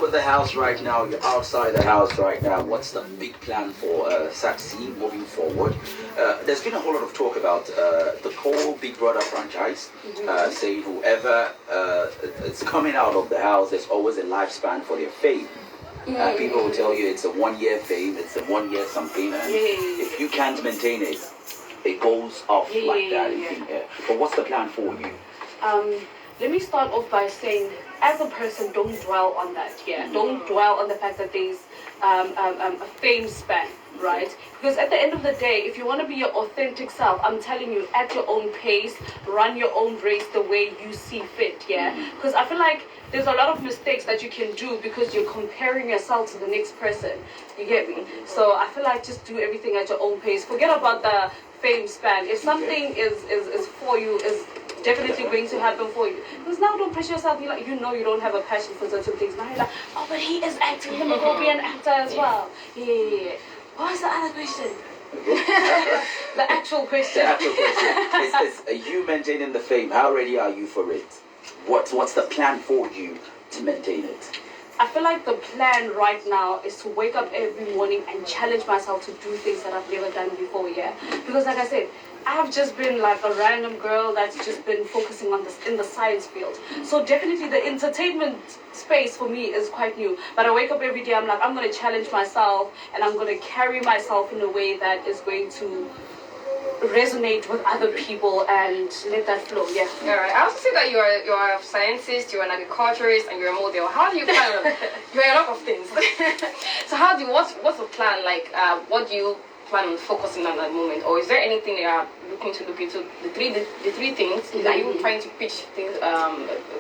with the house right now. You're outside the house right now. What's the big plan for Tsatsii moving forward? There's been a whole lot of talk about the whole Big Brother franchise, saying whoever is coming out of the house, there's always a lifespan for their fame. People will tell you it's a 1 year fame, it's a 1 year something, and if you can't maintain it, it goes off like that in thin air. But what's the plan for you? Let me start off by saying, as a person, don't dwell on that. Don't dwell on the fact that there's a fame span, right? Because at the end of the day, if you want to be your authentic self, I'm telling you, at your own pace, run your own race the way you see fit. Because I feel like there's a lot of mistakes that you can do because you're comparing yourself to the next person. You get me? So I feel like just do everything at your own pace. Forget about the fame span. If something is for you, is definitely going to happen for you. Because now don't pressure yourself. You know you don't have a passion for certain things. Now you're like, oh, but he is acting. He will be an actor as well. What was the other question? The actual question. The actual question is, are you maintaining the fame? How ready are you for it? What's the plan for you to maintain it? I feel like the plan right now is to wake up every morning and challenge myself to do things that I've never done before, Because like I said, I've just been like a random girl that's just been focusing on this in the science field. So definitely the entertainment space for me is quite new. But I wake up every day, I'm like, I'm going to challenge myself and I'm going to carry myself in a way that is going to resonate with other people and let that flow. Alright, I also say that you're a scientist, you're an agriculturist, and you're a model. How do you plan? You're a lot of things. So what's the plan? Like, what do you plan on focusing on at the moment, or is there anything you are looking to look into? The three things. Are you trying to pitch things,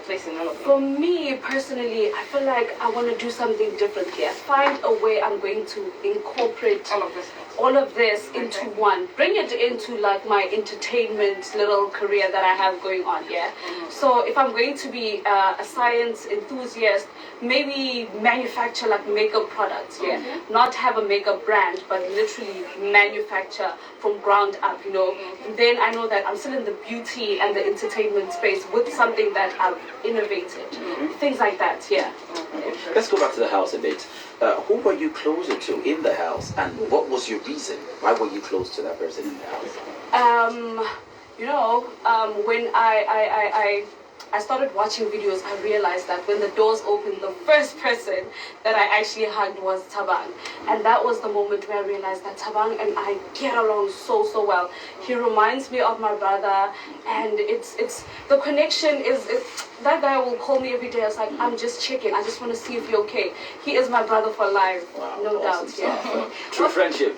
place in all of them? For me personally, I feel like I want to do something different here. Find a way I'm going to incorporate all of this into one. Bring it into like my entertainment little career that I have going on. So if I'm going to be a science enthusiast, maybe manufacture like makeup products. Not have a makeup brand, but literally manufacture from ground up. Then I know that I'm still in the beauty and the entertainment space with something that I've innovated. Things like that. Let's go back to the house a bit. Who were you closer to in the house, and what was your reason? Why were you close to that person in the house? When I started watching videos, I realized that when the doors opened, the first person that I actually hugged was Thabang. And that was the moment where I realized that Thabang and I get along so well. He reminds me of my brother, and it's the connection is that guy will call me every day. I was like, I'm just checking. I just want to see if you're okay. He is my brother for life, no doubt. True friendship.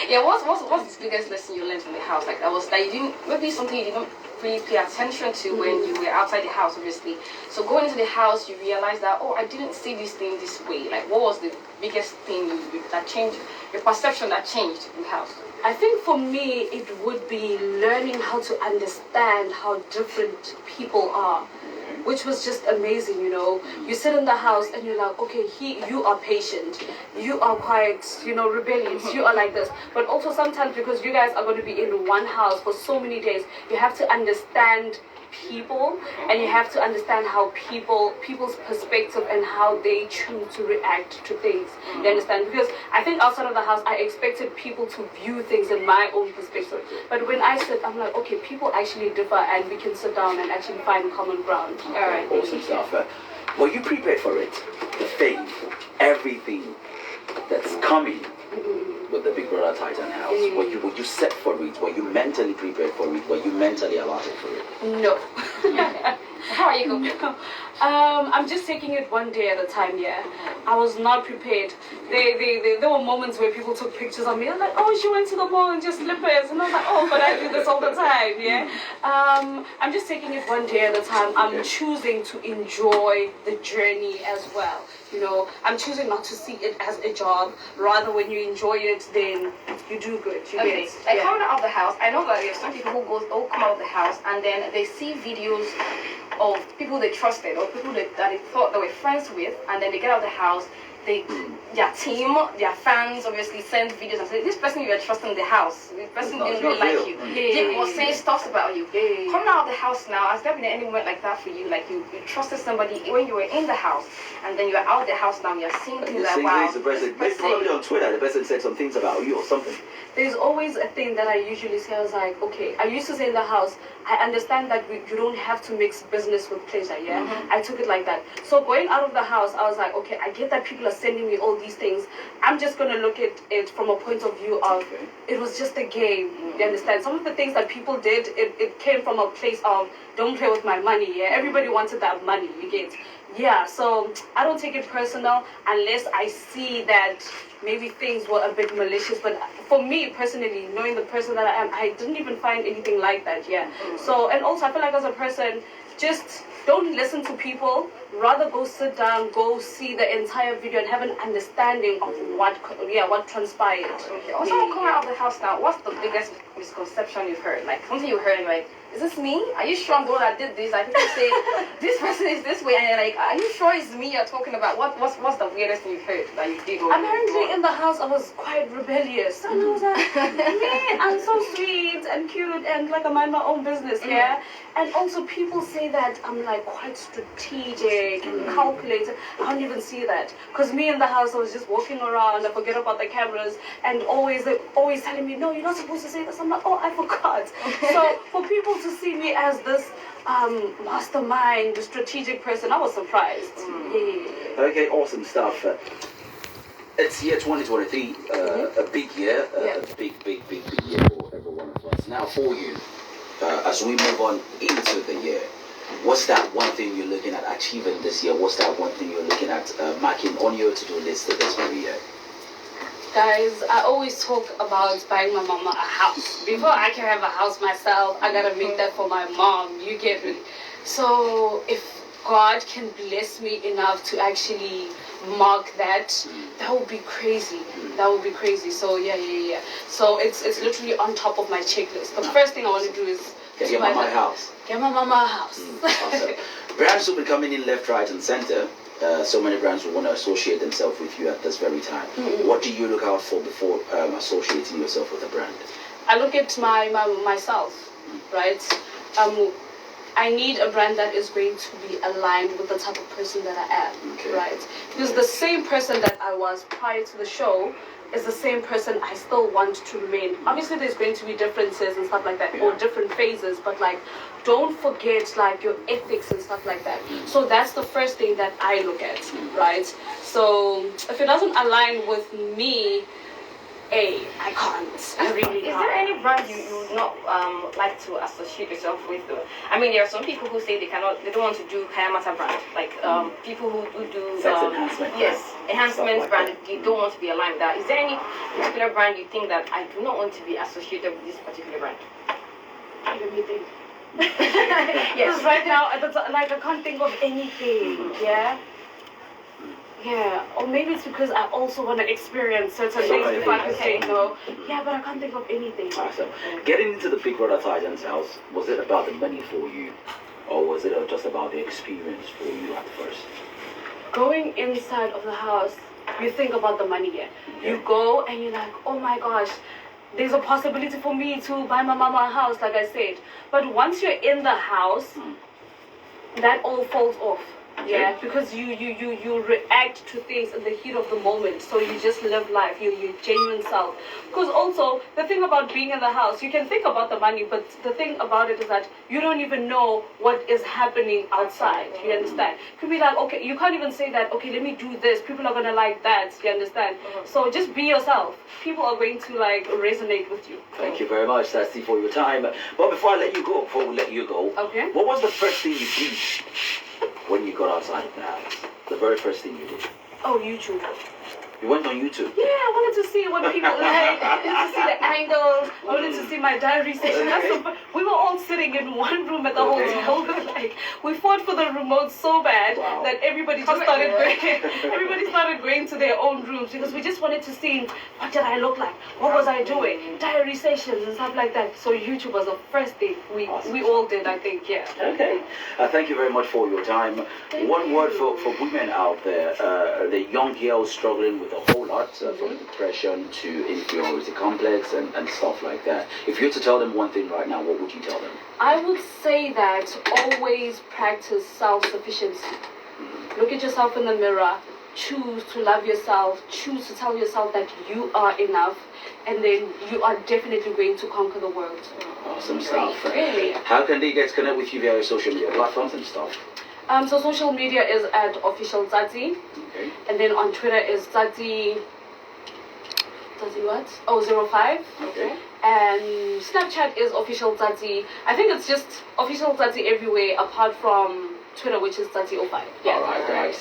What's the biggest lesson you learned from the house? Like, that was that you didn't, maybe something you didn't really pay attention to when you were outside the house, obviously. So going into the house, you realized that, I didn't see this thing this way. Like, what was the biggest thing that changed, your perception that changed in the house? I think for me, it would be learning how to understand how different people are, which was just amazing. You sit in the house and you're like, okay, you are patient, you are quite, rebellious, you are like this. But also sometimes, because you guys are going to be in one house for so many days, you have to understand people, and you have to understand how people's perspective and how they choose to react to things. You understand? Because I think outside of the house, I expected people to view things in my own perspective. But when I sit, I'm like, okay, people actually differ, and we can sit down and actually find common ground. Awesome stuff. Were you prepared for it? The fame, everything that's coming with the Big Brother Titan house. Were you set for it? Were you mentally prepared for it? Were you mentally allotted for it? No. How are you going? I'm just taking it one day at a time. I was not prepared. There were moments where people took pictures of me. They're like, oh, she went to the mall in just slippers, and I was like, oh, but I do this all the time. I'm just taking it one day at a time. I'm choosing to enjoy the journey as well. I'm choosing not to see it as a job. Rather, when you enjoy it, then you do good. Like coming out of the house, I know that there are some people who come out of the house and then they see videos of people they trusted or people that they thought they were friends with, and then they get out of the house, their team, their fans obviously send videos and say, this person you were trusting in the house, this person didn't really like you. He was saying stuff about you. Coming out of the house now, has there been any moment like that for you? Like you trusted somebody when you were in the house, and then you're out the house now, you're seeing things like, wow. Maybe probably on Twitter, the person said some things about you or something. There's always a thing that I usually say. I was like, okay, I used to say in the house, I understand that you don't have to mix business with pleasure, yeah? I took it like that. So going out of the house, I was like, okay, I get that people are sending me all these things. I'm just going to look at it from a point of view of, it was just a game, you understand? Some of the things that people did, it came from a place of, don't play with my money, yeah? Everybody wanted that money, you get? Yeah, so I don't take it personal unless I see that maybe things were a bit malicious. But for me personally, knowing the person that I am, I didn't even find anything like that, yeah. So, and also I feel like as a person, just don't listen to people, rather go sit down, go see the entire video and have an understanding of what transpired. Okay. Also, coming out of the house now, what's the biggest misconception you've heard? Like something you heard, like, is this me? Are you sure I'm the one that did this? Like people say, this person is this way, and you're like, are you sure it's me you're talking about? What's the weirdest thing you've heard that you did? Apparently in the house I was quite rebellious. And I was like, man, I'm so sweet and cute and like I mind my own business, yeah? And also people say that I'm like quite strategic and calculated. I don't even see that. Because me in the house, I was just walking around, I forget about the cameras, and they're always telling me, no, you're not supposed to say this. I'm like, oh, I forgot. So for people to see me as this mastermind, strategic person, I was surprised. Yeah. Okay, awesome stuff. It's year 2023, a big year, a big year for every one of us. Now for you, as we move on into the year, what's that one thing you're looking at achieving this year? What's that one thing you're looking at marking on your to-do list this very year? Guys, I always talk about buying my mama a house. Before I can have a house myself, I gotta make that for my mom, you get me? So if God can bless me enough to actually mark that, that would be crazy. That would be crazy. So yeah. So it's literally on top of my checklist. But the first thing I want to do is get my mama a house. Get my mama a house. Awesome. Brands will be coming in left, right, and center. So many brands will want to associate themselves with you at this very time. What do you look out for before associating yourself with a brand? I look at myself, right? I need a brand that is going to be aligned with the type of person that I am, right? Because the same person that I was prior to the show is the same person I still want to remain. Obviously, there's going to be differences and stuff like that, or different phases, but like, don't forget like your ethics and stuff like that. So that's the first thing that I look at, right? So if it doesn't align with me, I can't. I really can't. Is there any brand you would not like to associate yourself with? Though? I mean, there are some people who say they don't want to do hair matter brand, like people who do sex enhancement. Yes, enhancement brand. They don't want to be aligned with that. Is there any particular brand you think that I do not want to be associated with this particular brand? Let me think. Yes. Right now, I can't think of anything. Yeah. Yeah, or maybe it's because I also want to experience certain things before I can say no. Yeah, but I can't think of anything. Awesome. Getting into the Big Brother Titans house, was it about the money for you? Or was it just about the experience for you at first? Going inside of the house, you think about the money here. You go and you're like, oh my gosh, there's a possibility for me to buy my mama a house, like I said. But once you're in the house, that all falls off. Yeah, because you react to things in the heat of the moment. So you just live life, your genuine self. Because also, the thing about being in the house, you can think about the money, but the thing about it is that you don't even know what is happening outside. You understand? You could be like, okay, you can't even say that, okay, let me do this. People are going to like that. You understand? So just be yourself. People are going to like resonate with you. Thank you very much, Tsatsii, for your time. But before we let you go, okay, what was the first thing you did when you got outside of the house? The very first thing you did? Oh, YouTube. You went on YouTube? Yeah, I wanted to see what people like. I wanted to see the angles. I wanted to see my diary session. We were all sitting in one room at the hotel. We fought for the remote so bad that everybody just started going. Everybody started going to their own rooms because we just wanted to see what did I look like, what was I doing, diary sessions and stuff like that. So YouTube was the first thing we all did, I think. Yeah. Okay. Thank you very much for your time. One word for women out there, the young girls struggling with a whole lot, from depression to inferiority complex and stuff like that. If you were to tell them one thing right now, what would you tell them? I would say that always practice self-sufficiency. Look at yourself in the mirror, choose to love yourself, choose to tell yourself that you are enough, and then you are definitely going to conquer the world. Awesome stuff. Really. How can they get connected with you via social media platforms and stuff? So social media is at official Tsatsii. Okay. And then on Twitter is Tsatsii what? 05. Okay. And Snapchat is official Tsatsii. I think it's just official Tsatsii everywhere apart from Twitter, which is Tsatsii 05. Yeah. All right.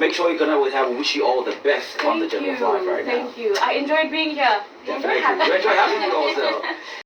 Make sure you connect with her. We wish you all the best on the journey of life right now. Thank you. I enjoyed being here. Definitely. We enjoy having you also.